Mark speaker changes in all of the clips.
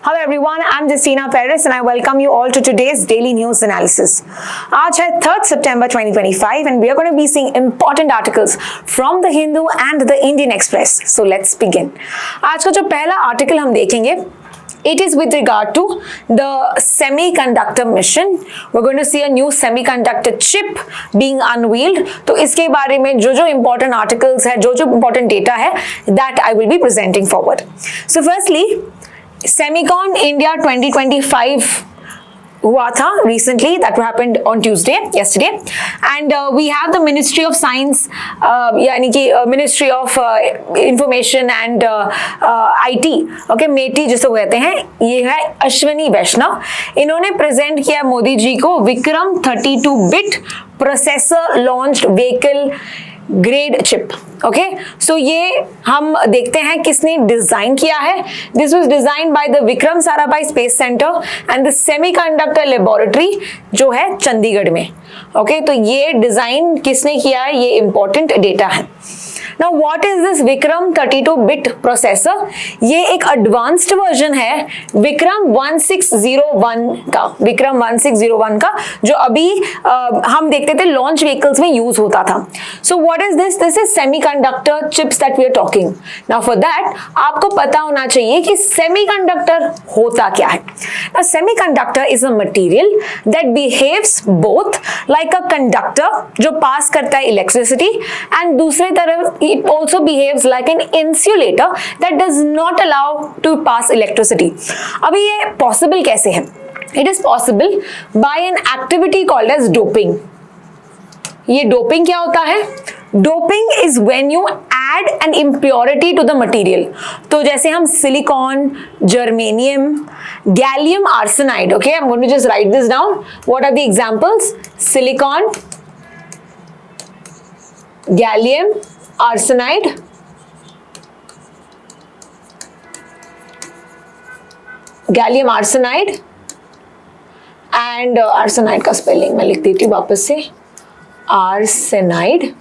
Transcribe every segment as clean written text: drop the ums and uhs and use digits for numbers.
Speaker 1: Hello everyone, I'm Justina Perez and I welcome you all to today's daily news analysis. आज है 3rd September 2025 and we are going to be seeing important articles from the Hindu and the Indian Express. So let's begin. आज का जो पहला article हम देखेंगे it is with regard to the semiconductor mission. We're going to see a new semiconductor chip being unveiled. तो इसके बारे में जो important articles है, जो important data है, that I will be presenting forward. So firstly, Semicon India 2025 हुआ था recently, that happened on yesterday, and we have the Ministry of Science, यानी कि Ministry of Information and IT, okay, मेटी जिसको कहते हैं, ये है अश्विनी वैष्णव. इन्होंने प्रेजेंट किया मोदी जी को Vikram 32-bit processor launched vehicle grade chip. Okay, so ये हम देखते हैं किसने डिजाइन किया है. This was design by the Vikram Sarabhai space centre and the semiconductor laboratory जो है चंडीगढ़ में. ओके, तो ये डिजाइन किसने किया है, ये इंपॉर्टेंट डेटा है. Now what is this Vikram 32-bit processor? ये एक एडवांस्ड वर्जन है विक्रम 1601 का. विक्रम 1601 का जो अभी हम देखते थे लॉन्च व्हीकल्स में यूज होता था. So what is this? This is semiconductor chips that we are talking. Now for that आपको पता होना चाहिए कि semiconductor होता क्या है. Now semiconductor is a material that behaves both like a conductor जो पास करता है इलेक्ट्रिसिटी and दूसरी तरफ it also behaves like an insulator that does not allow to pass electricity. अभी ये possible कैसे है? It is possible by an activity called as doping. ये doping क्या होता है? Doping is when you add an impurity to the material. तो जैसे हम silicon, germanium, gallium arsenide. Okay, I'm going to just write this down. What are the examples? Silicon, gallium arsenide, gallium arsenide and arsenide का spelling मैं लिख देती हूँ वापस से, arsenide.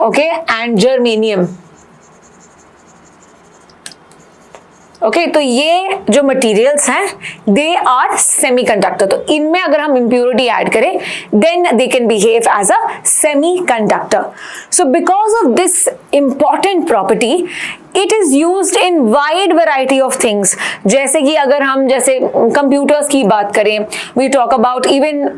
Speaker 1: Okay, and germanium. Okay, तो ये जो मटेरियल्स हैं दे आर सेमीकंडक्टर. तो इनमें अगर हम इम्प्योरिटी ऐड करें then they can behave as a semiconductor. So because of this important property it is used in wide variety of things. जैसे कि अगर हम जैसे कंप्यूटर्स की बात करें, we talk about even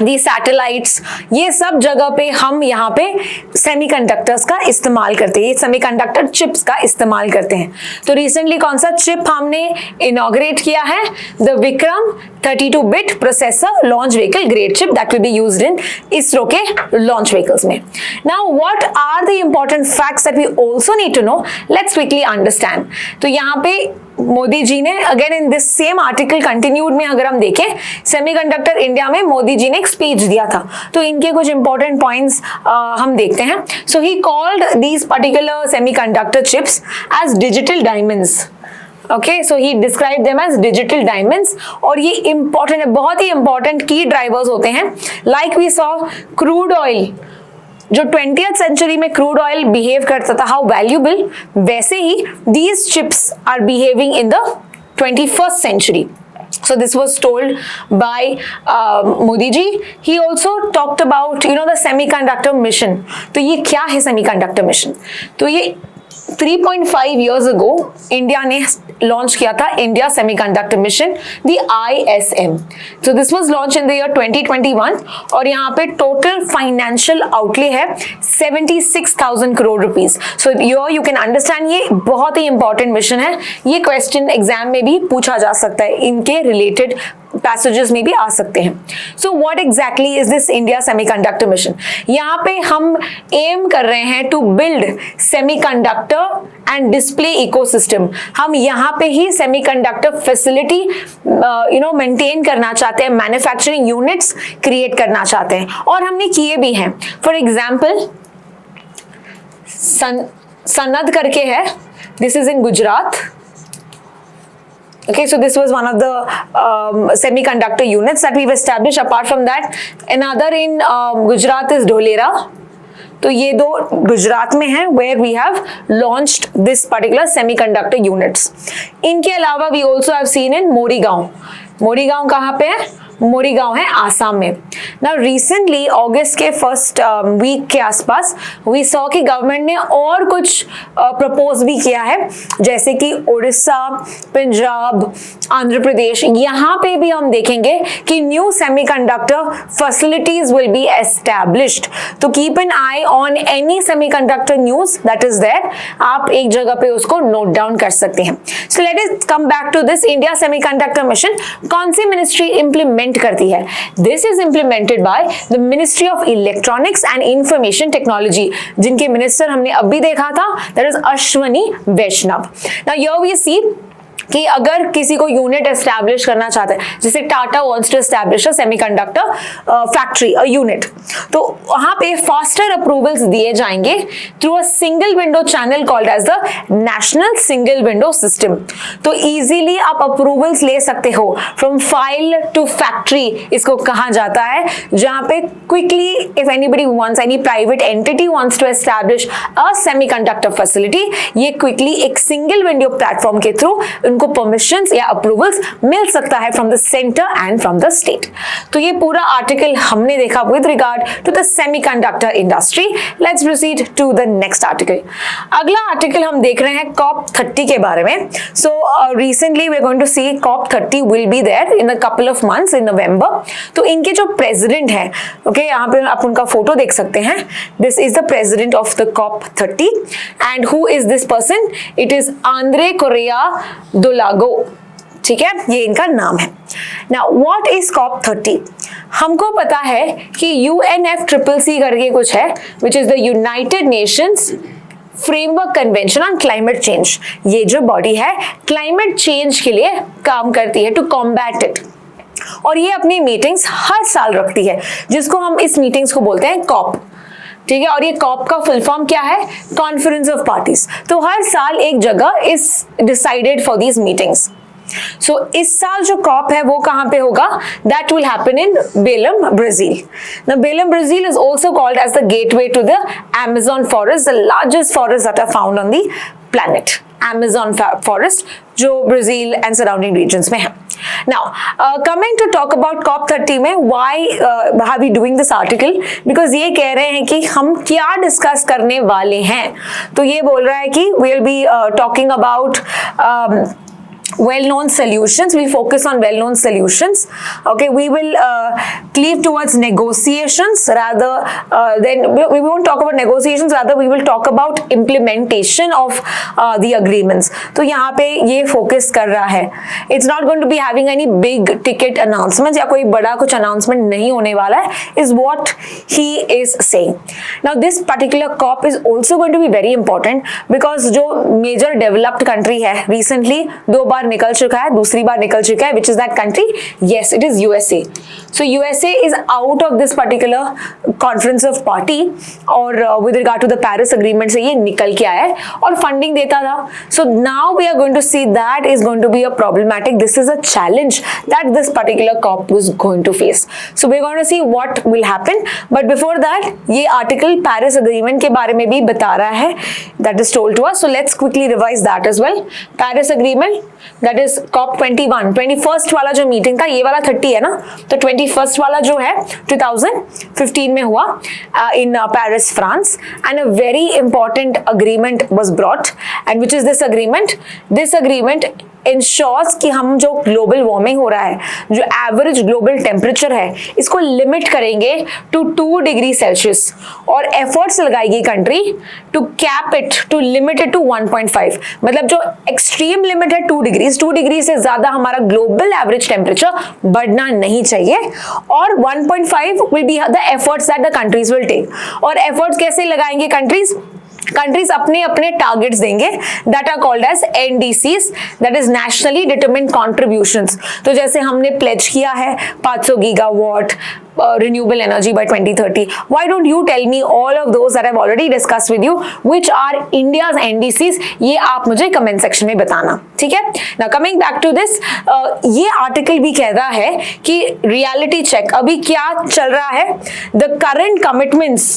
Speaker 1: the satellites, ये सब जगह पे हम यहाँ पे सेमीकंडक्टर्स का इस्तेमाल करते हैं, सेमीकंडक्टर चिप्स का इस्तेमाल करते हैं. तो रिसेंटली कौन सा चिप हमने इनॉग्रेट किया है? The Vikram 32-bit processor launch vehicle grade chip that will be used in ISRO के लॉन्च व्हीकल्स में. Now what are the important facts that we also need to know? Let's quickly understand. तो यहाँ पे मोदी जी ने again in this same article continued में अगर हम देखें, सेमीकंडक्टर इंडिया में मोदी जी ने एक स्पीच दिया था. तो इनके कुछ इंपॉर्टेंट पॉइंट्स हम देखते हैं. So he called these particular semiconductor chips as digital diamonds. Okay, so he describe them as digital diamonds. और ये इंपॉर्टेंट है, बहुत ही इंपॉर्टेंट की ड्राइवर्स होते हैं. Like we saw crude oil, जो 20th सेंचुरी में क्रूड ऑयल बिहेव करता था हाउ वैल्यूबल, वैसे ही these chips are behaving in the 21st century. So this was told by Modi ji. He also talked about the semiconductor mission. तो ये क्या है semiconductor mission? तो ये 3.5 years ago इंडिया ने लॉन्च किया था India semiconductor mission, the ISM. So this was launched in the year 2021 और यहाँ पे टोटल फाइनेंशियल आउटले है 76,000 crore rupees. So you can understand ये बहुत ही इंपॉर्टेंट मिशन है. ये क्वेश्चन एग्जाम में भी पूछा जा सकता है, इनके रिलेटेड पैसेजेस में भी आ सकते हैं. So what exactly is this India semiconductor mission? यहाँ पे हम एम कर रहे हैं to build semiconductor and display ecosystem. हम यहाँ पे ही सेमीकंडक्टर फैसिलिटी मेंटेन करना चाहते हैं, मैन्युफैक्चरिंग यूनिट्स क्रिएट करना चाहते हैं और हमने किए भी हैं. फॉर एग्जाम्पल सनद करके है, this is in Gujarat. Okay, so this was one of the semiconductor units that we've established. Apart from that, another in Gujarat is Dholera. तो ये दो गुजरात में है where we have launched this particular semiconductor units. इनके अलावा we also have seen in Morigaon. Morigaon कहाँ पे है? मोरीगांव है आसाम में. Now recently अगस्त के फर्स्ट वीक के आसपास we saw कि गवर्नमेंट ने और कुछ प्रपोज भी किया है, जैसे कि उड़ीसा, पंजाब, आंध्र प्रदेश. यहाँ पे भी हम देखेंगे कि new semiconductor facilities will be established. तो keep an eye on any semiconductor news that is there. आप एक जगह पे उसको नोट डाउन कर सकते हैं. So let us come back to this India semiconductor mission. कौन सी मिनिस्ट्री इंप्लीमेंट करती है? This is implemented by the ministry of electronics and information technology, जिनके मिनिस्टर हमने अभी देखा था, that is Ashwini Vaishnaw. Now here we see कि अगर किसी को यूनिट एस्टैब्लिश करना चाहते हैं, जैसे Tata wants to establish a semiconductor factory, a unit, तो वहां पे फास्टर अप्रूवल्स दिए जाएंगे through a single window channel called as the national single window system. तो इजीली आप अप्रूवल्स ले सकते हो फ्रॉम फाइल टू फैक्ट्री, इसको कहा जाता है, जहां पे quickly if anybody wants, any private entity wants to establish a semiconductor facility, ये क्विकली एक सिंगल विंडो प्लेटफॉर्म के थ्रू उनको परमिशंस या अप्रूवल्स मिल सकता है from the centre and from the state. तो ये पूरा आर्टिकल हमने देखा with regard to the semiconductor industry. Let's proceed to the next article. अगला आर्टिकल हम देख रहे हैं COP30 के बारे में. So recently we are going to see COP30 will be there in a couple of months in November. तो इनके जो प्रेसिडेंट हैं, ओके, यहाँ पे आप उनका फोटो देख सकते हैं. This is the president of the COP30 and who is this person? It is André Corrêa do Lago. ठीक है, ये इनका नाम है. Now what is COP30? हमको पता है कि UNFCCC करके कुछ है, which is the United Nations framework convention on climate change. ये जो बॉडी है क्लाइमेट चेंज के लिए काम करती है, टू कॉम्बैट इट. और ये अपनी मीटिंग्स हर साल रखती है, जिसको हम इस मीटिंग्स को बोलते हैं COP. ठीक है, और ये COP का फुल फॉर्म क्या है? Conference of parties. तो हर साल एक जगह is decided for these meetings. So इस साल जो COP है वो कहां पे होगा? That will happen in Belem, Brazil. Now Belem, Brazil is also called as the gateway to the Amazon forest, the largest forest that are found on the planet. Amazon forest जो Brazil and surrounding regions में है. Now coming to talk about COP30 में why are we doing this article? Because ये कह रहे हैं कि हम क्या डिस्कस करने वाले हैं. तो ये बोल रहा है कि we'll be talking about well-known solutions. We focus on well-known solutions. Okay, we will cleave towards negotiations rather than we won't talk about negotiations. Rather, we will talk about implementation of the agreements. तो यहाँ पे ये focus कर रहा है. It's not going to be having any big ticket announcements या कोई बड़ा कुछ announcement नहीं होने वाला है. Is what he is saying. Now, this particular COP is also going to be very important because जो major developed country है recently 2 बार निकल चुका है, दूसरी बार निकल चुका है, which is that country? Yes, it is USA. So USA is out of this particular conference of party और with regard to the Paris agreement से ये निकल के आया है और funding देता था. So now we are going to see that is going to be a problematic. This is a challenge that this particular COP was going to face. So we are going to see what will happen. But before that, ये article Paris agreement के बारे में भी बता रहा है. That is told to us. So let's quickly revise that as well. Paris agreement, that is COP21, 21st वाला जो मीटिंग था, ये वाला 30 है ना, तो 21st वाला जो है 2015 में हुआ in Paris, France, and a very important agreement was brought, and which is this agreement? This agreement ensures कि हम जो ग्लोबल वार्मिंग हो रहा है, जो एवरेज ग्लोबल टेम्परेचर है, इसको लिमिट करेंगे टू 2 डिग्री सेल्सियस और एफर्ट्स लगाएगी country to cap it, to limit it to 1.5. मतलब जो एक्सट्रीम लिमिट है 2 डिग्री से ज्यादा हमारा ग्लोबल एवरेज टेम्परेचर बढ़ना नहीं चाहिए और 1.5 will be the efforts that the countries will take. और एफर्ट्स कैसे लगाएंगे कंट्रीज अपने अपने टारगेट्स देंगे that are called as NDCs, that is nationally determined contributions. तो जैसे हमने प्लेज किया है 500 gigawatt renewable energy by 2030. Why don't you tell me all of those that I've already discussed with you, which are India's NDCs? ये आप मुझे comment section में बताना, ठीक है? Now coming back to this, ये आर्टिकल भी कह रहा है कि reality check अभी क्या चल रहा है, the current commitments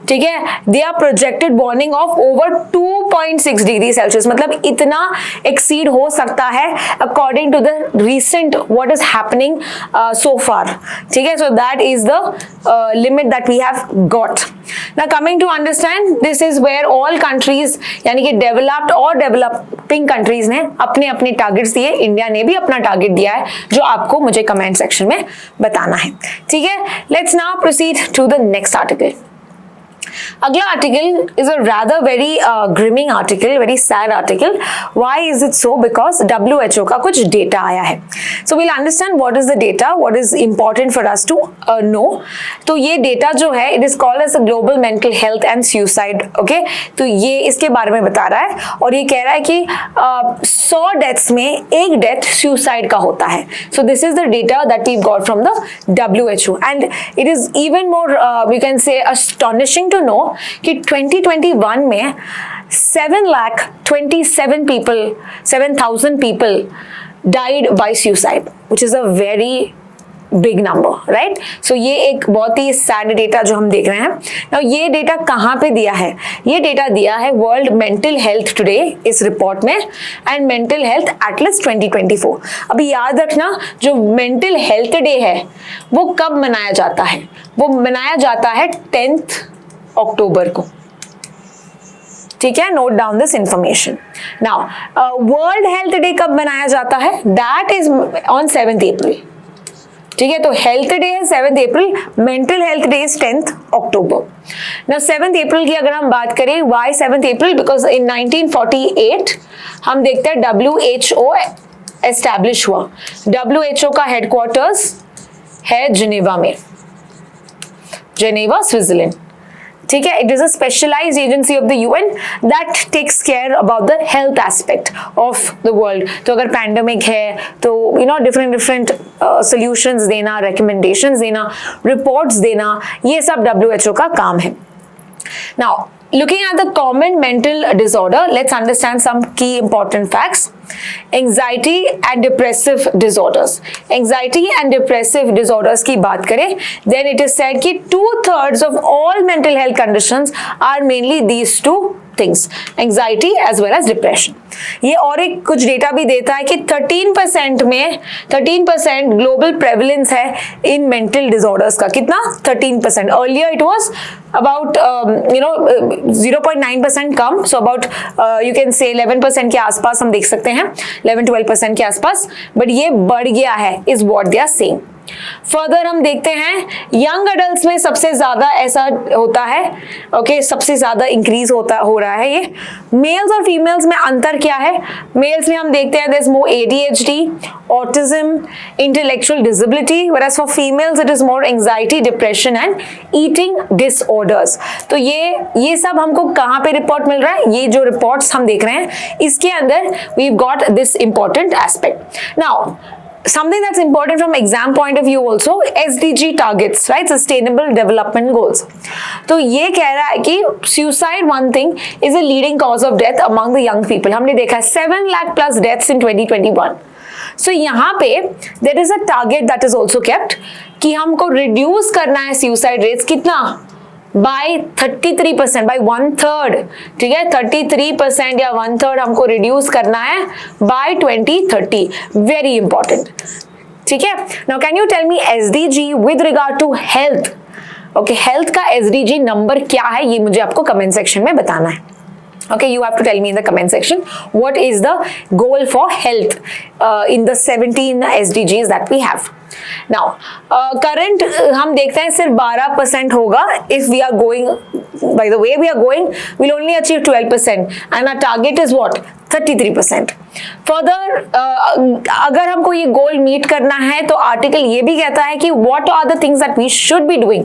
Speaker 1: ठीक है, they are projected warming of over 2.6 degree Celsius, मतलब इतना एक्सीड हो सकता है according to the recent what is happening so far, ठीक है. So that is the limit that we have got. Now coming to understand, this is where all countries यानी कि developed और डेवलपिंग कंट्रीज ने अपने अपने टारगेट्स दिए. India ने भी अपना टारगेट दिया है जो आपको मुझे कमेंट सेक्शन में बताना है, ठीक है. Let's now proceed to the next article. अगला article is a rather very grim article, very sad article. Why is it so? Because WHO का कुछ डेटा आया है. So we'll understand what is the data, what is important for us to know. तो ये data जो है it is called as global mental health and suicide. Okay, तो ये इसके बारे में बता रहा है और ये कह रहा है कि 100 डेथ्स में एक डेथ सुसाइड का होता है. So this is the data that we got from the WHO and it is even more we can say astonishing to know कि 2021 में 7,27,000 people died by suicide, which is a very big number, right? So ये एक बहुत ही sad data जो हम देख रहे हैं. Now ये डेटा कहाँ पे दिया है? ये डेटा दिया है वर्ल्ड मेंटल हेल्थ टुडे इस रिपोर्ट में एंड मेंटल हेल्थ एटलस 2024. अभी याद रखना जो मेंटल हेल्थ डे है वो कब मनाया जाता है? वो मनाया जाता है 10th अक्टूबर को, ठीक है. Note down this information. Now world health day कब मनाया जाता है? दैट इज ऑन 7th अप्रैल, ठीक है. तो हेल्थ डे है 7th April, mental health day is 10th October. Now 7th अप्रैल की अगर हम बात करें, why 7th April? Because in 1948 हम देखते हैं WHO एस्टैब्लिश हुआ. WHO का हेडक्वार्टर्स है जिनेवा में, जिनेवा स्विट्जरलैंड, ठीक है. It is a specialised agency of the UN that takes care about the health aspect of the world. तो अगर पैंडेमिक है तो यू नो डिफरेंट सॉल्यूशंस देना, रिकमेंडेशंस देना, रिपोर्ट्स देना, ये सब WHO का काम है. Now looking at the common mental disorder, let's understand some key important facts. Anxiety and depressive disorders. Anxiety and depressive disorders की बात करें, then it is said कि 2/3 of all mental health conditions are mainly these two things, anxiety as well as depression. ये और एक कुछ data भी देता है कि 13% में 13% ग्लोबल प्रेवलेंस है इन मेंटल डिसऑर्डर्स का. कितना? 13%. Earlier it was about 0.9% come, so about you can say 11% के आसपास हम देख सकते हैं, 11-12% के आसपास, बट ये बढ़ गया है is what they are saying. Further हम देखते हैं यंग अडल्ट्स में सबसे ज्यादा ऐसा होता है, ओके, सबसे ज्यादा इंक्रीज हो रहा है ये. मेल्स और फीमेल्स में अंतर क्या है? मेल्स में हम देखते हैं there is more ADHD, autism, intellectual disability, whereas for females it is more anxiety, depression and eating disorders. तो ये सब हमको कहाँ पे रिपोर्ट मिल रहा है? ये जो रिपोर्ट्स हम देख रहे हैं इसके अंदर we got this important aspect. Now something that's important from exam point of view also, SDG targets, right? Sustainable Development Goals. तो ये कह रहा है कि suicide one thing is a leading cause of death among the young people. हमने देखा है 7 lakh plus deaths in 2021. So यहाँ पे there is a target that is also kept कि हमको reduce करना है suicide rates कितना? by 33%, by 1/3, ठीक है. 33% या 1/3 हमको रिड्यूस करना है by 2030. वेरी इंपॉर्टेंट, ठीक है. Now can you tell me SDG with regard to health? Okay, health का SDG नंबर क्या है ये मुझे आपको कमेंट सेक्शन में बताना है. Okay, you have to tell me in the comment section what is the goal for health in the 17 SDGs that we have. Now, current हम देखते हैं सिर्फ 12% होगा. If we are going by the way we are going, we'll only achieve 12% and our target is what? 33%. Further अगर हमको ये गोल meet करना है तो आर्टिकल ये भी कहता है कि what are the things that we should be doing?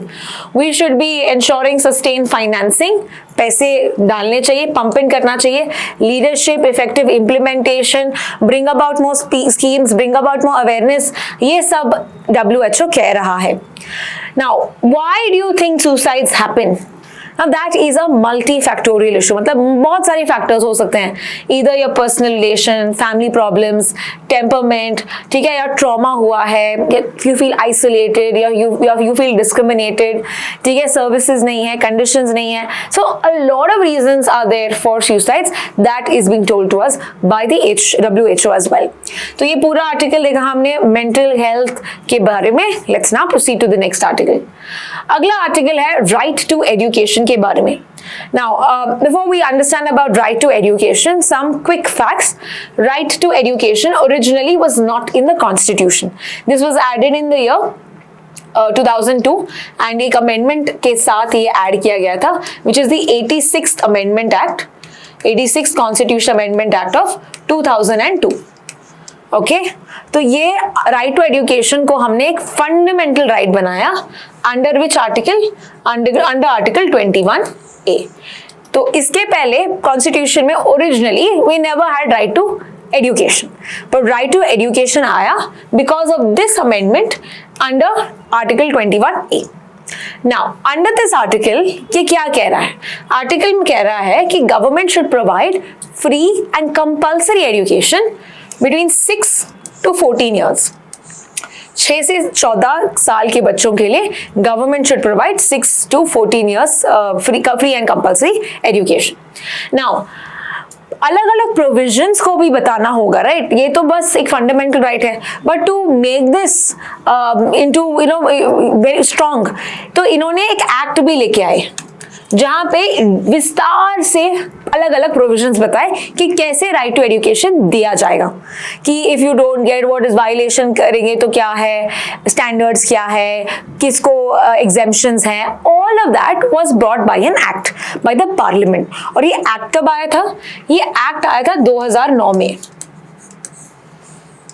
Speaker 1: We should be ensuring sustained financing, पैसे डालने चाहिए, पंप इन करना चाहिए, leadership, effective implementation, bring about more schemes, bring about more awareness, ये सब WHO कह रहा है. Now, why do you think suicides happen? Now that is a multifactorial issue, मतलब बहुत सारे फैक्टर्स हो सकते हैं, either your personal relation, family problems, temperament, ठीक है, या trauma हुआ है, you feel isolated, या you feel discriminated, ठीक है, services नहीं है, conditions नहीं है. So a lot of reasons are there for suicides that is being told to us by the WHO as well. तो ये पूरा आर्टिकल देखा हमने मेंटल हेल्थ के बारे में. Let's now proceed to the next article. अगला आर्टिकल है राइट टू एजुकेशन के बारे में. Now, before we understand about right to education, some quick facts. Right to education originally was not in the constitution. This was added in the year 2002 and एक amendment के साथ ये add किया गया था, which is the 86th Amendment Act, 86th Constitution Amendment Act of 2002. Okay तो ये right to education को हमने एक फंडामेंटल राइट बनाया under which article, under article 21A. तो इसके पहले कॉन्स्टिट्यूशन में originally we never had right to education, पर राइट टू एजुकेशन आया because of this amendment under article 21A. Now under this article ये क्या कह रहा है? आर्टिकल में कह रहा है कि government should provide free and compulsory education between 6 to 14 years. 6 से 14 साल के बच्चों के लिए government should provide 6 to 14 years free and compulsory education. Now अलग अलग प्रोविजंस को भी बताना होगा, राइट? ये तो बस एक फंडामेंटल राइट है, but to make this into very strong, तो इन्होंने एक एक्ट भी लेके आए जहां पे विस्तार से अलग अलग प्रोविजंस बताए कि कैसे राइट टू एजुकेशन दिया जाएगा, कि if you don't get what is violation करेंगे तो क्या है, स्टैंडर्ड्स क्या है, किसको एग्जेम्पशंस हैं. All of that was brought by an act by the parliament. और ये एक्ट कब आया था? ये एक्ट आया था 2009 में.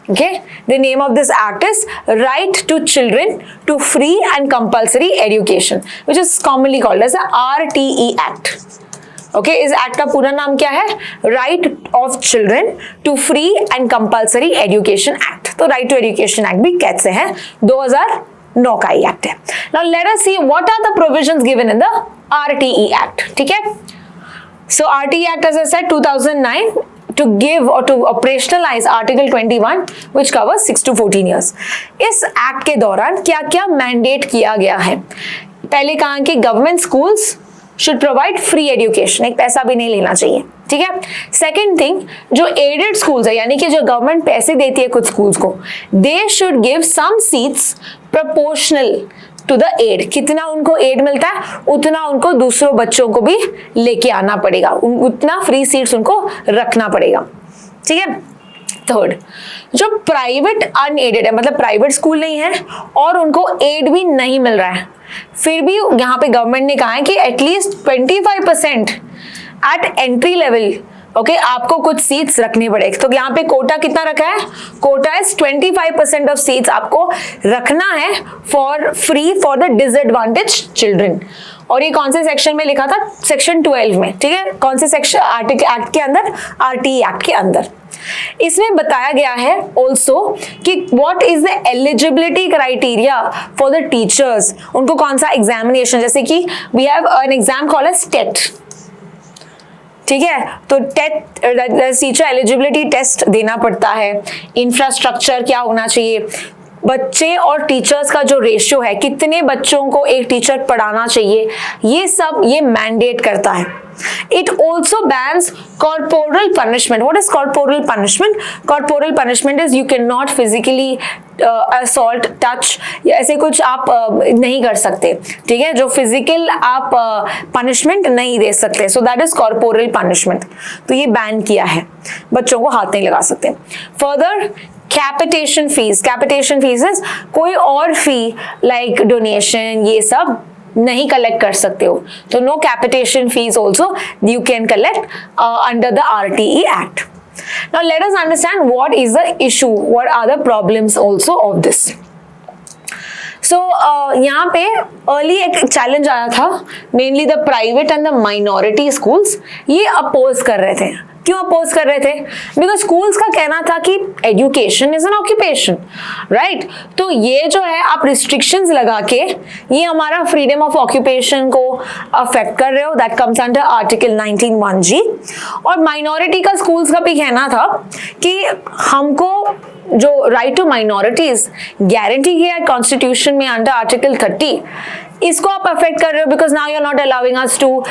Speaker 1: Okay, the name of this act is Right to Children to Free and Compulsory Education, which is commonly called as the RTE Act. Okay, इस एक्ट का पूरा नाम क्या है? Right of Children to Free and Compulsory Education Act. तो Right to Education Act भी कैसे है? 2009 का ही एक्ट है. Now let us see what are the provisions given in the RTE Act. ठीक है? So RTE Act, as I said, 2009. To give or to operationalize Article 21, which covers 6 to 14 years. इस act के दौरान क्या क्या mandate किया गया है? पहले कहा कि government schools should provide free education, एक पैसा भी नहीं लेना चाहिए, ठीक है. सेकेंड थिंग, जो एडेड स्कूल्स है, यानी कि जो गवर्नमेंट पैसे देती है कुछ स्कूल्स को, they should give some seats proportional to the aid. कितना उनको एड मिलता है उतना उनको दूसरों बच्चों को भी लेके आना पड़ेगा, उतना फ्री सीट्स उनको रखना पड़ेगा, ठीक है. थर्ड, जो प्राइवेट अनएडेड है, मतलब प्राइवेट स्कूल नहीं है और उनको एड भी नहीं मिल रहा है, फिर भी यहाँ पे गवर्नमेंट ने कहा है कि at least 25% eight entry level, okay, आपको कुछ सीट्स रखनी पड़ेगी. तो यहाँ पे कोटा कितना रखा है? कोटा इज 25% ऑफ सीट्स आपको रखना है for free for the disadvantage children. और ये कौन से सेक्शन में लिखा था? सेक्शन 12 में, ठीक है. कौन से सेक्शन? आर्टिकल एक्ट के अंदर, आरटीई एक्ट के अंदर. इसमें बताया गया है ऑल्सो कि what is the eligibility criteria for the teachers. उनको कौन सा एग्जामिनेशन, जैसे कि we have an exam called as TET, ठीक है. तो टेट टीचर एलिजिबिलिटी टेस्ट देना पड़ता है. इंफ्रास्ट्रक्चर क्या होना चाहिए, बच्चे और टीचर्स का जो रेशियो है, कितने बच्चों को एक टीचर पढ़ाना चाहिए, ये सब ये मैंडेट करता है. It also bans corporal punishment. What is corporal punishment? Corporal punishment is you cannot physically assault, touch, ऐसे कुछ आप नहीं कर सकते, ठीक है. जो फिजिकल आप पनिशमेंट नहीं दे सकते, so that is corporal punishment. तो ये बैन किया है, बच्चों को हाथ नहीं लगा सकते. Further, capitation fees. Capitation fees is कोई और फी लाइक डोनेशन, ये सब नहीं कलेक्ट कर सकते हो. तो no capitation fees also you can collect under the RTE act. Now let us understand what is the issue, what are the problems also of this. So यहाँ पे अर्ली एक चैलेंज आया था, mainly the private and the minority schools ये oppose कर रहे थे क्यों अपोज कर रहे थे? बिकॉज स्कूल्स का कहना था कि education is an occupation, right? तो ये जो है आप रिस्ट्रिक्शंस लगा के ये हमारा फ्रीडम ऑफ ऑक्यूपेशन को अफेक्ट कर रहे हो, that comes under article 19(1)(g). और माइनॉरिटी का स्कूल्स का भी कहना था कि हमको जो राइट टू माइनॉरिटीज गारंटी किया है कॉन्स्टिट्यूशन में अंडर आर्टिकल 30, इसको आप अफेक्ट कर रहे हो because now you are not allowing us to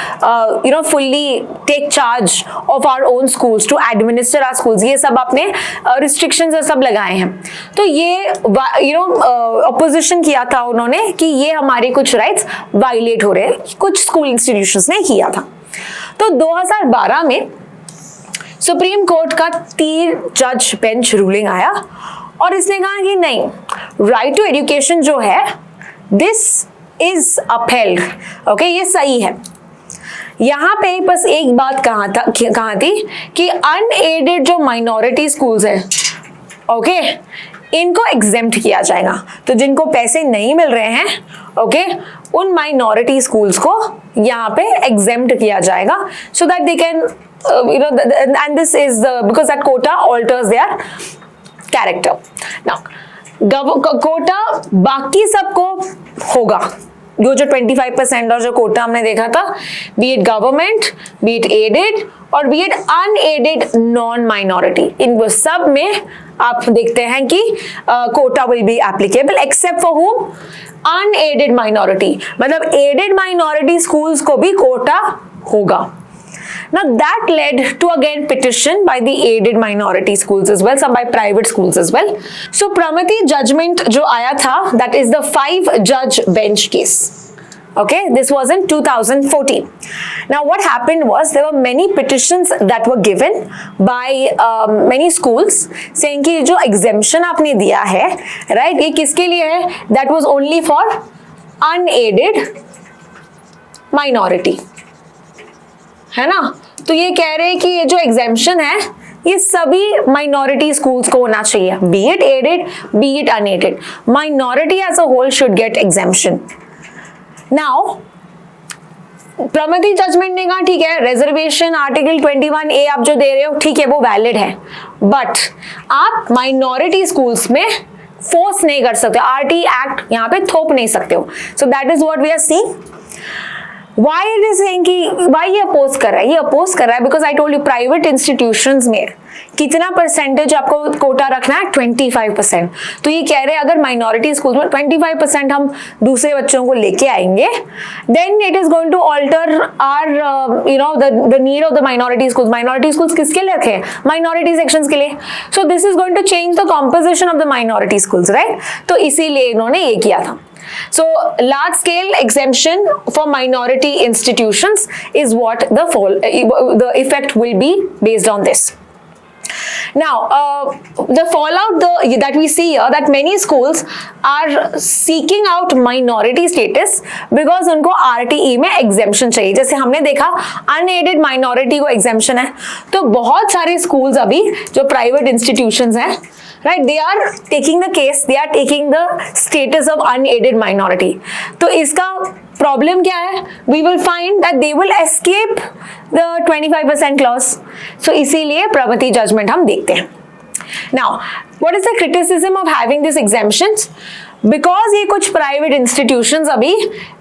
Speaker 1: fully take charge of our own schools, to administer our schools. ये सब आपने रिस्ट्रिक्शंस सब लगाए हैं। तो ये अपोजिशन किया था उन्होंने कि ये हमारे कुछ राइट्स वायलेट हो रहे हैं, कुछ स्कूल इंस्टीट्यूशंस ने किया था। तो 2012 में सुप्रीम कोर्ट का 3 जज बेंच रूलिंग आया और इसने कहा कि नहीं, राइट टू एजुकेशन जो है दिस इज अपहेल्ड, ओके, ये सही है। यहां पे बस एक बात कहा थी कि अनएडेड जो माइनॉरिटी स्कूल्स हैं, ओके, इनको एग्जेम्प्ट किया जाएगा। तो जिनको पैसे नहीं मिल रहे हैं, ओके, उन माइनॉरिटी स्कूल्स को यहाँ पे एग्जेम्प्ट किया जाएगा, so that they can and this is because that quota alters their character. Now quota बाकी सबको होगा, जो 25% और जो कोटा हमने देखा था, be it government, be it aided और be it unaided non minority, इन सब में आप देखते हैं कि quota will be applicable except for whom, unaided minority, मतलब एडेड माइनॉरिटी स्कूल्स को भी कोटा होगा। Now that led to again petition by the aided minority schools as well, some by private schools as well. So Pramati judgment जो आया था, that is the 5 judge bench case. Okay, this was in 2014. Now what happened was there were many petitions that were given by many schools saying कि जो exemption आपने दिया है, right, ये किसके लिए है? That was only for unaided minority, है ना? तो ये कह रहे हैं कि ये जो एग्जेम्पशन है ये सभी माइनॉरिटी स्कूल्स को होना चाहिए, be it aided, be it unaided, minority as a whole should get exemption. Now Pramati judgment ने कहा ठीक है, रिजर्वेशन आर्टिकल 21A आप जो दे रहे हो ठीक है, वो वैलिड है, बट आप माइनॉरिटी स्कूल्स में फोर्स नहीं कर सकते, RT एक्ट यहाँ पे थोप नहीं सकते हो। So that is what we are seeing. Why it is saying कि why ये अपोज कर रहा है? ये अपोज कर रहा है because I told you private institutions में कितना परसेंटेज आपको कोटा रखना है? 25%। तो ये कह रहे हैं अगर माइनॉरिटी स्कूल में 25% हम दूसरे बच्चों को लेके आएंगे, then it is going to alter or the need of the minority schools. Minority schools किसके लिए रखे? माइनॉरिटी सेक्शंस के लिए। So this is going to change the composition of the minority schools, right? तो इसीलिए इन्होंने ये किया था। So large scale exemption for minority institutions is what the effect will be based on this. Now the fallout that we see here, that many schools are seeking out minority status because उनको RTE में exemption चाहिए। जैसे हमने देखा unaided minority को exemption है, तो बहुत सारे schools अभी जो private institutions हैं, right, they are taking the case, they are taking the status of unaided minority. तो इसका प्रॉब्लम क्या है? We will find that they will escape the 25% clause. So इसीलिए प्रमिति जजमेंट हम देखते हैं। Now, what is the criticism of having these exemptions? Because ये कुछ प्राइवेट इंस्टीट्यूशंस अभी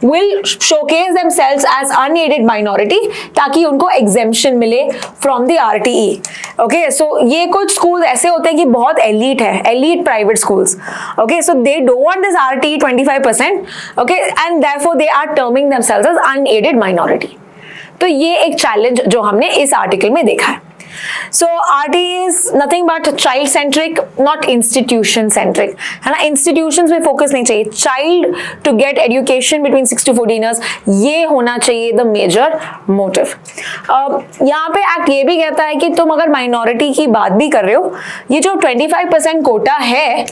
Speaker 1: will showcase themselves as unaided minority ताकि उनको exemption मिले from the RTE. Okay, so ये कुछ schools ऐसे होते हैं कि बहुत elite है, elite private schools. Okay, so they don't want this RTE 25%. Okay, and therefore they are terming themselves as unaided minority. तो ये एक चैलेंज जो हमने इस आर्टिकल में देखा है। So RTE is nothing but child centric, not institution centric, है ना? institutions में focus नहीं चाहिए, child to get education between 6 to 14 years, ये होना चाहिए the major motive। यहाँ पे एक्ट ये भी कहता है कि तुम अगर माइनॉरिटी की बात भी कर रहे हो, ये जो 25% कोटा है,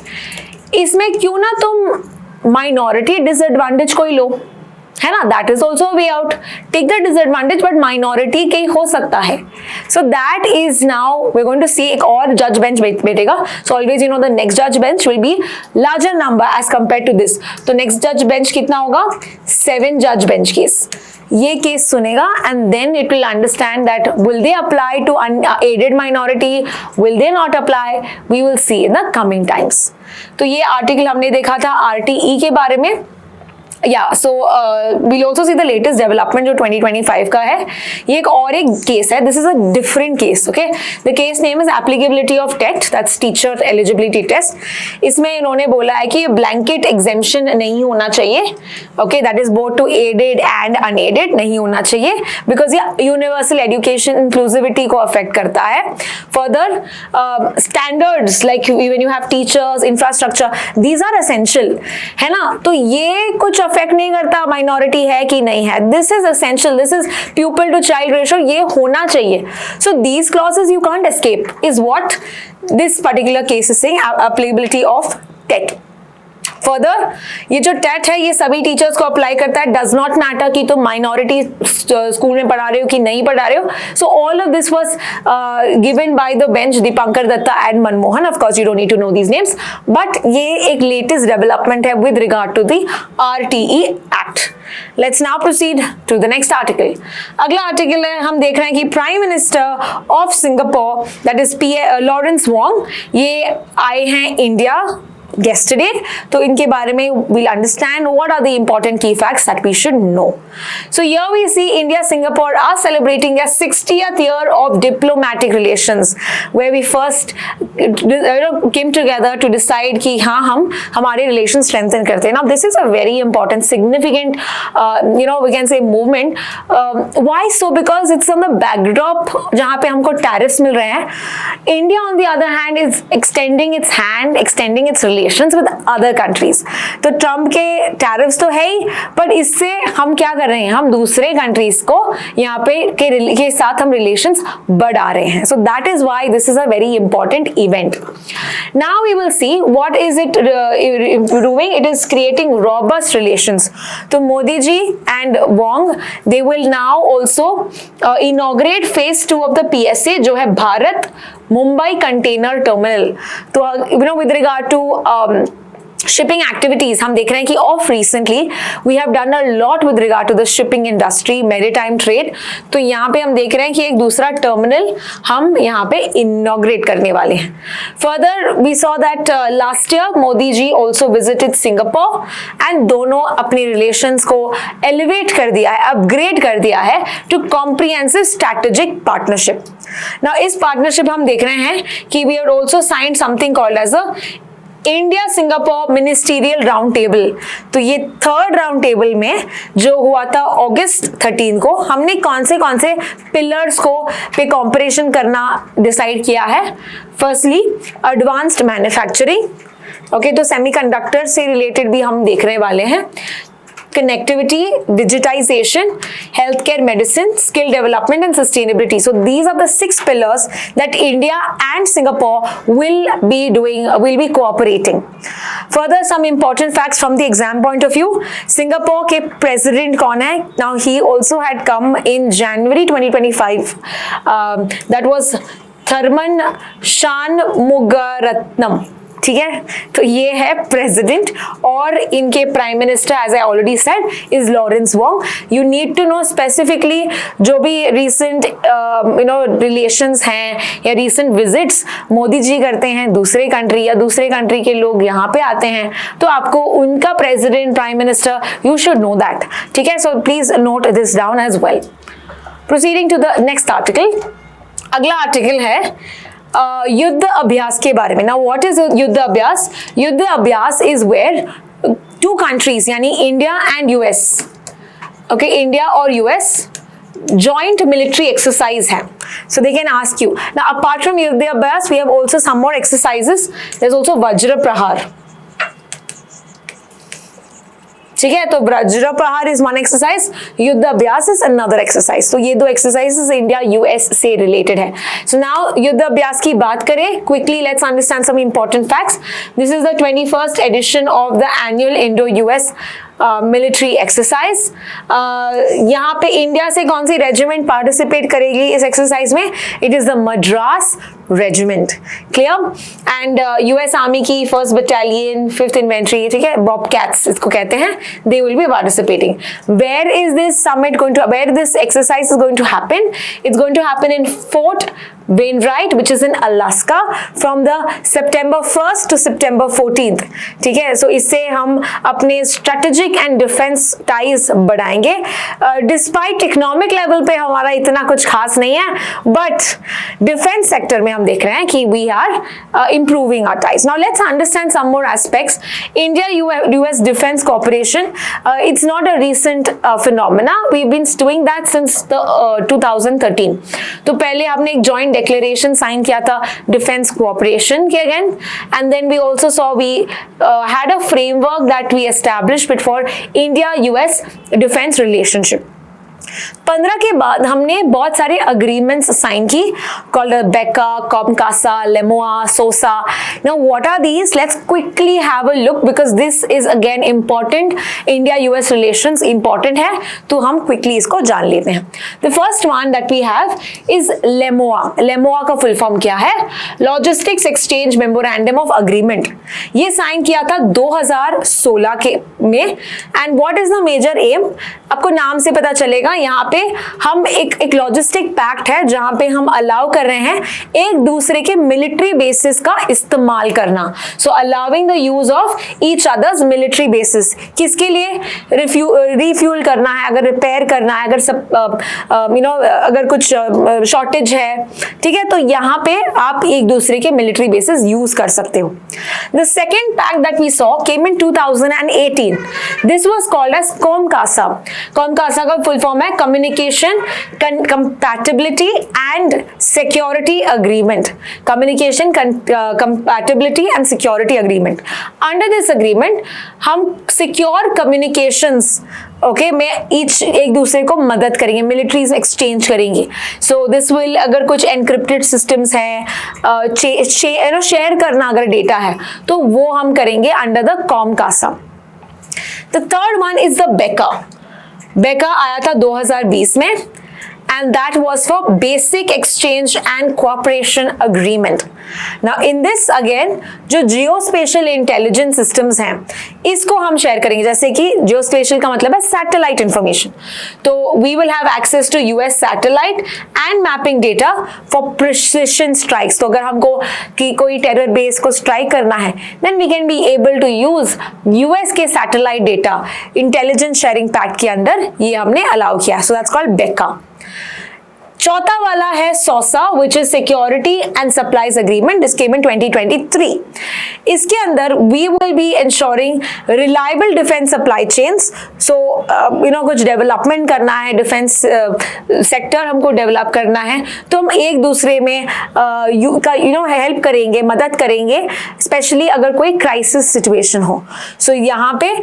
Speaker 1: इसमें क्यों ना तुम माइनॉरिटी डिसएडवांटेज को ही लो, है ना, that is also way out. Take the disadvantage, but minority के हो सकता है. So that is now we are going to see एक और जज बेंच बैठेगा. So always you know the next जज bench will be larger number as compare to this. तो नेक्स्ट जज बेंच कितना होगा, 7 जज बेंच केस. ये केस सुनेगा and then it will understand that will they apply to unaided minority, will they not apply, we will see in the coming times. तो ये article हमने देखा था RTE के बारे में. so we'll also see the latest development जो 2025 का है. ये एक और एक केस है. This is a different case. Okay, the case name is applicability of TET, that's teacher eligibility test. इसमें इन्होंने बोला है कि blanket exemption नहीं होना चाहिए. Okay, that is both to aided and unaided नहीं होना चाहिए because ये universal education inclusivity को affect करता है. Further, standards like when you have teachers, infrastructure, these are essential, है ना. तो ये कुछ अफेक्ट नहीं करता माइनॉरिटी है कि नहीं है. This is essential, this is pupil to child ratio, ये होना चाहिए. So these clauses you can't escape is what this particular case is saying, applicability of TET. Further, ये जो टेट है ये सभी टीचर्स को अप्लाई करता है. डज नॉट मैटर कि तुम माइनॉरिटी स्कूल में पढ़ा रहे हो कि नहीं पढ़ा रहे हो. So all of this was given by the bench Dipankar Datta and Manmohan. Of course you don't need to know these names, but ये एक लेटेस्ट डेवलपमेंट है with regard to the RTE act. Let's now proceed to the next article. अगला article है, हम देख रहे हैं कि prime minister of Singapore that is Lawrence Wong, ये आए हैं इंडिया yesterday. तो इनके बारे में we'll understand what are the important key facts that we should know. So here we see India Singapore are celebrating their 60th year of diplomatic relations, where we first came together to decide कि हाँ हम हमारे relations strengthen करते हैं. Now this is a very important, significant, we can say movement. Why so? Because it's on the backdrop जहाँ पे हमको tariffs मिल रहे हैं. India on the other hand is extending its hand, extending its relations with other countries. तो Trump के tariffs तो है ही, पर इससे हम क्या कर रहे हैं, हम दूसरे कंट्रीज को यहाँ पे के साथ हम रिलेशंस बढ़ा रहे हैं. So that is why this is a very important event. Now we will see what is it doing. It is creating robust relations. तो Modi ji and Wong, they will now also inaugurate phase 2 of the PSA जो है Bharat Mumbai container terminal. तो with regard to shipping activities हम देख रहे हैं कि of recently we have done a lot with regard to the shipping industry, maritime trade. तो यहाँ पे हम देख रहे हैं कि एक दूसरा टर्मिनल हम यहाँ पे inaugurate करने वाले हैं. Further we saw that last year Modi ji also visited Singapore and दोनों अपनी relations को elevate कर दिया है, upgrade कर दिया है to comprehensive strategic partnership. Now इस partnership हम देख रहे हैं कि we have also signed something called as a India Singapore ministerial round table. तो ये 3rd राउंड टेबल में जो हुआ था August 13 को, हमने कौन से पिलर्स को पे कॉम्परेशन करना डिसाइड किया है. Firstly advanced manufacturing. ओके, तो सेमीकंडक्टर से रिलेटेड भी हम देखने वाले हैं. connectivity, digitization, healthcare, medicine, skill development and sustainability. So these are the 6 pillars that India and Singapore will be cooperating. Further, some important facts from the exam point of view. Singapore के president कौन है? Now he also had come in January 2025. That was Tharman Shanmugaratnam. ठीक है, तो ये है president और इनके prime minister as I already said is Lawrence Wong. You need to know specifically जो भी रिसेंट रिलेशंस हैं या रिसेंट विजिट्स मोदी जी करते हैं दूसरे कंट्री या दूसरे कंट्री के लोग यहाँ पे आते हैं, तो आपको उनका president prime minister you should know that. ठीक है, so please note this down as well. Proceeding to the next article. अगला आर्टिकल है युद्ध अभ्यास के बारे में. नाउ व्हाट इज युद्ध अभ्यास? युद्ध अभ्यास इज वेयर 2 कंट्रीज यानी India and US, okay, India और US joint military exercise hai. So they can ask you. Now apart from Yuddha Abhyas, we have also some more exercises. There's also Vajra Prahar. ठीक है, तो वज्र प्रहार is one exercise, युद्ध अभ्यास is another exercise. तो ये 2 exercises India US से रिलेटेड है. सो नाउ युद्ध अभ्यास की बात करें quickly, let's understand some important facts. This is the 21st edition of the annual Indo US military exercise. यहाँ पे इंडिया से कौन सी रेजिमेंट पार्टिसिपेट करेगी इस एक्सरसाइज में? It is the Madras regiment. Clear? And US army की 1st बटालियन 5th इन्फेंट्री, ठीक है, बॉबकैट्स इसको कहते हैं, they will be participating. Where is this summit going to, where this exercise is going to happen? It's going to happen in Fort Wainwright, which is in Alaska, from the September 1st to September 14th. ठीक है, सो इससे हम अपने strategic and defence ties बढ़ाएंगे। Despite economic level पे हमारा इतना कुछ खास नहीं है, बट डिफेंस सेक्टर में हम देख रहे हैं कि we are improving our ties. Now let's understand some more aspects. India US defence cooperation, it's not a recent phenomena, we have been doing that since the 2013। तो पहले आपने एक जॉइंट declaration sign किया था defense cooperation के again, and then we also saw we had a framework that we established for India-US defense relationship। 15 के बाद हमने बहुत सारे अग्रीमेंट्स साइन की, called BECA, COMCASA, LEMOA, SOSA. Now what are these? Let's quickly have a look because this is again important. India US relations important है, तो हम quickly इसको जान लेते हैं। The first one that we have is LEMOA. LEMOA का full form क्या है? Logistics exchange memorandum of agreement. ये साइन किया था 2016 के में। And what is the major M? आपको नाम से पता चलेगा, यहाँ पे हम एक लॉजिस्टिक पैक्ट है जहां पे हम अलाउ कर रहे हैं एक दूसरे के मिलिट्री बेसिस का इस्तेमाल करना। So allowing the use of each other's military bases. किसके लिए? रिफ्यूल करना है, अगर रिपेयर करना है, अगर सब अगर कुछ शॉर्टेज है, ठीक है, तो यहाँ पे आप एक दूसरे के मिलिट्री बेसिस यूज कर सकते हो। The second pact that we saw came in 2018। This was called as COMCASA. COMCASA का फुल फॉर्म है communication compatibility and security agreement. Communication compatibility and security agreement. Under this agreement हम secure communications में एक दूसरे को मदद करेंगे, militaries exchange करेंगे। सो दिस विल, अगर कुछ एनक्रिप्टेड सिस्टम्स हैं, शेयर करना अगर डेटा है, तो वो हम करेंगे under the COMCASA. The third one is the बेका। बेका आया था 2020 में, and that was for basic exchange and cooperation agreement. Now in this again जो geospatial intelligence systems हैं, इसको हम शेयर करेंगे। जैसे कि geospatial का मतलब है satellite information, तो we will have access to US satellite and mapping data for precision strikes। तो अगर हमको कि कोई terror base को strike करना है, then we can be able to use US के satellite data intelligence sharing pact के अंदर ये हमने allow किया। So that's called BECA। चौथा वाला है SOSA, which is security and supplies agreement. This came in 2023। इसके अंदर we will be insuring reliable defence supply chains. So कुछ डेवलपमेंट करना है, डिफेंस सेक्टर हमको डेवलप करना है, तो हम एक दूसरे में हेल्प करेंगे, मदद करेंगे, स्पेशली अगर कोई क्राइसिस सिचुएशन हो। सो यहाँ पे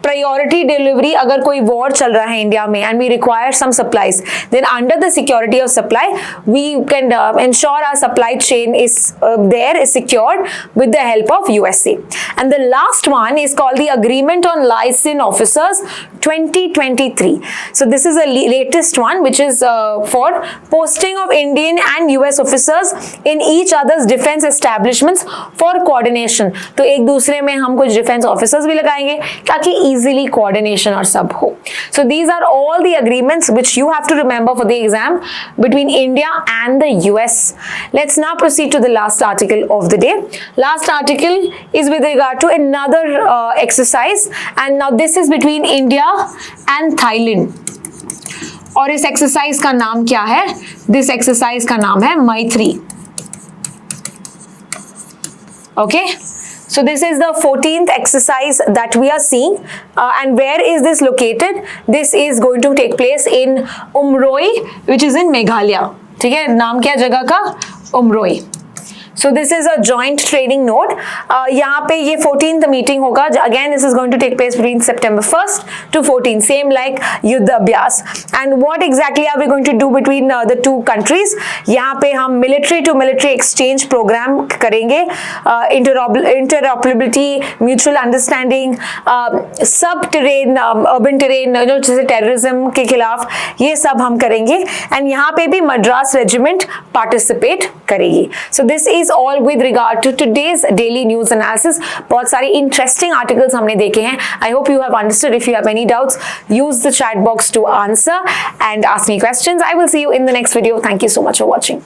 Speaker 1: प्रायोरिटी डिलीवरी, अगर कोई वॉर चल रहा है इंडिया में and we require some supplies, then under the security of supply we can ensure our supply chain is there, is secured with the help of USA. And the last one is called the agreement on licence officers 2023. So this is a latest one which is for posting of Indian and US officers in each other's defense establishments for coordination. तो एक दूसरे में हम कुछ defense officers भी लगाएंगे ताकि easily coordination और सब हो. So these are all the agreements which you have to remember for the exam between India and the US. Let's now proceed to the last article of the day. Last article is with regard to another exercise, and now this is between India and Thailand. और इस exercise का नाम क्या है? This exercise का नाम है मैत्री। Okay, so this is the 14th exercise that we are seeing, and where is this located? This is going to take place in Umroi, which is in Meghalaya। ठीक है, नाम क्या जगह का? Umroi. So this is a joint training note. यहाँ पे ये 14th meeting होगा. Again, this is going to take place between September 1st to 14th, same like युद्ध अभ्यास. And what exactly are we going to do between the two countries? यहाँ पे हम military to military exchange program करेंगे. Interoperability, mutual understanding, सब terrain, urban terrain, जैसे terrorism के खिलाफ ये सब हम करेंगे. And यहाँ पे भी मद्रास रेजिमेंट पार्टिसिपेट करेगी. So this is all with regard to today's daily news analysis. बहुत सारे interesting articles हमने देखे हैं. I hope you have understood. If you have any doubts, use the chat box to answer and ask me questions. I will see you in the next video. Thank you so much for watching.